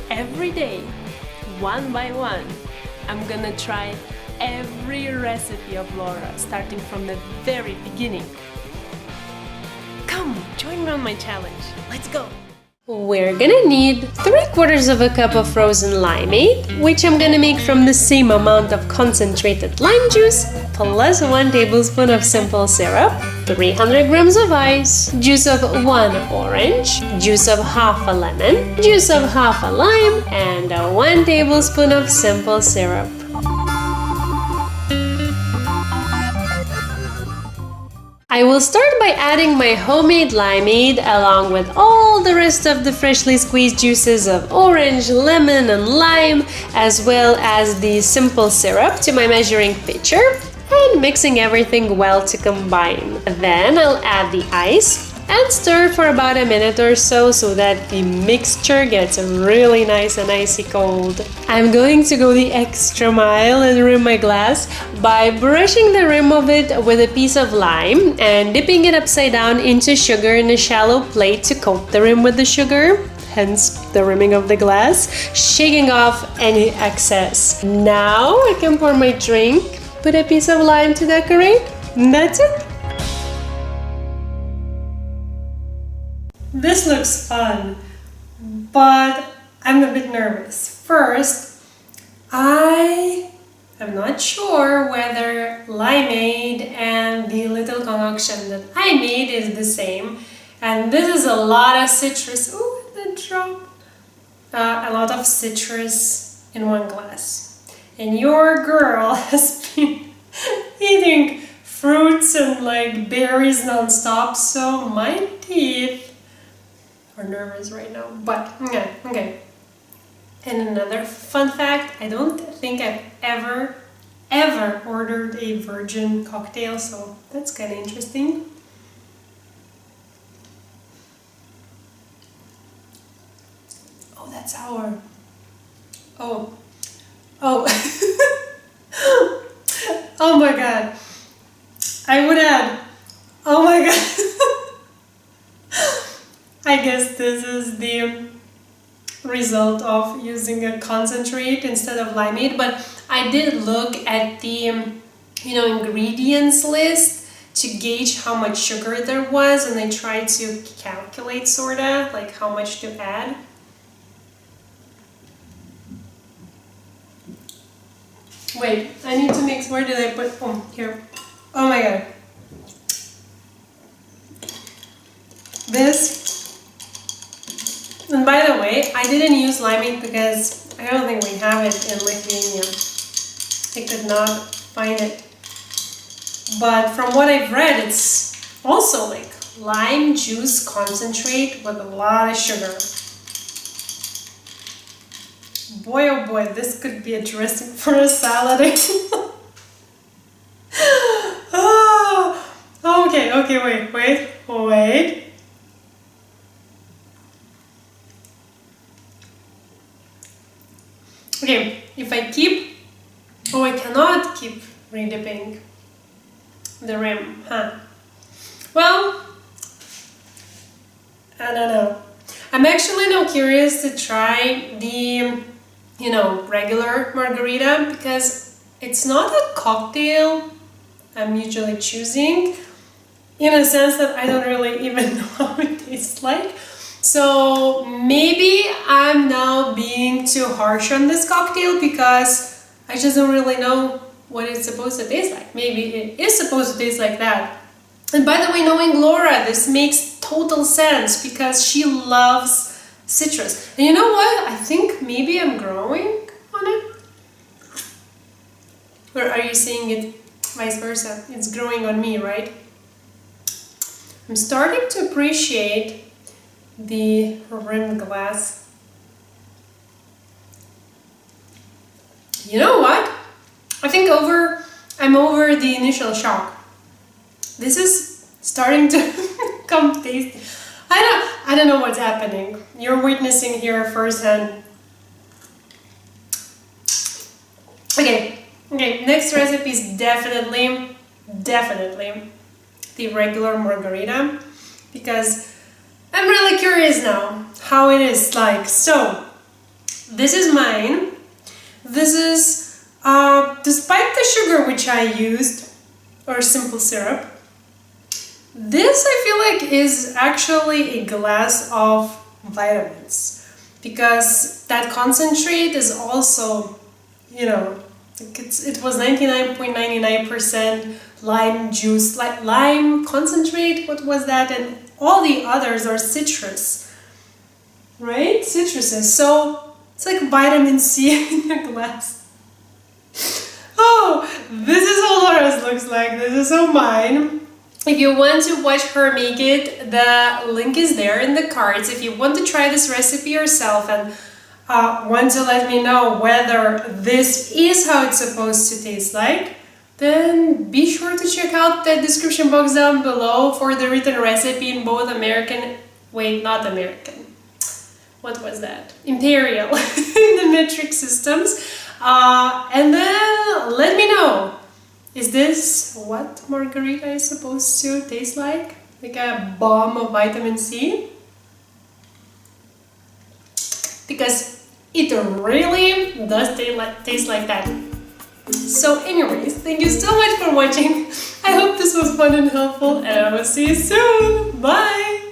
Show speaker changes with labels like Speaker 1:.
Speaker 1: every day, one by one, I'm gonna try every recipe of Laura, starting from the very beginning. Come, join me on my challenge. Let's go! We're gonna need 3/4 of a cup of frozen limeade, which I'm gonna make from the same amount of concentrated lime juice, plus 1 tablespoon of simple syrup, 300 grams of ice, juice of 1 orange, juice of half a lemon, juice of half a lime, and 1 tablespoon of simple syrup. I will start by adding my homemade limeade along with all the rest of the freshly squeezed juices of orange, lemon, and lime, as well as the simple syrup to my measuring pitcher, and mixing everything well to combine. Then I'll add the ice and stir for about a minute or so that the mixture gets really nice and icy cold. I'm going to go the extra mile and rim my glass by brushing the rim of it with a piece of lime and dipping it upside down into sugar in a shallow plate to coat the rim with the sugar, hence the rimming of the glass, shaking off any excess. Now I can pour my drink, put a piece of lime to decorate, and that's it. This looks fun, but I'm a bit nervous. First, I am not sure whether limeade and the little concoction that I made is the same. And this is a lot of citrus. Ooh, that dropped. A lot of citrus in one glass. And your girl has been eating fruits and like berries non-stop, so my teeth are nervous right now, but okay. And another fun fact, I don't think I've ever ordered a virgin cocktail, so that's kind of interesting. Oh, that's sour. Oh. Oh my god. I would add, oh my god. I guess this is the result of using a concentrate instead of limeade, but I did look at the ingredients list to gauge how much sugar there was, and I tried to calculate sorta like how much to add. Wait, I need to mix. Where did I put? Oh, here. Oh my god. This. And by the way, I didn't use limeade because I don't think we have it in Lithuania. I could not find it. But from what I've read, it's also like lime juice concentrate with a lot of sugar. Boy, oh boy, this could be a dressing for a salad. Oh, okay, wait. Okay, if I keep, I cannot keep redipping the rim, huh? Well, I don't know. I'm actually now curious to try the, regular margarita, because it's not a cocktail I'm usually choosing, in a sense that I don't really even know how it tastes like. So maybe I'm now being too harsh on this cocktail because I just don't really know what it's supposed to taste like. Maybe it is supposed to taste like that. And by the way, knowing Laura, this makes total sense because she loves citrus. And you know what? I think maybe I'm growing on it. Or are you seeing it vice versa? It's growing on me, right? I'm starting to appreciate the rimmed glass. You know what? I think I'm over the initial shock. This is starting to come tasty. I don't know what's happening. You're witnessing here firsthand. Okay, next recipe is definitely the regular margarita, because I'm really curious now how it is like. So This is mine. This is, despite the sugar which I used, or simple syrup, this I feel like is actually a glass of vitamins, because that concentrate is also, you know, it was 99.99% lime juice, like lime concentrate, what was that? And all the others are citrus, right? Citruses. So it's like vitamin C in a glass. Oh, this is how Laura's looks like. This is how mine. If you want to watch her make it, the link is there in the cards. If you want to try this recipe yourself and want to let me know whether this is how it's supposed to taste like, then be sure to check out the description box down below for the written recipe in both American, wait, not American, what was that? Imperial, in the metric systems. And then let me know, is this what margarita is supposed to taste like? Like a bomb of vitamin C? Because it really does taste like that. So anyways, thank you so much for watching. I hope this was fun and helpful, and I will see you soon. Bye!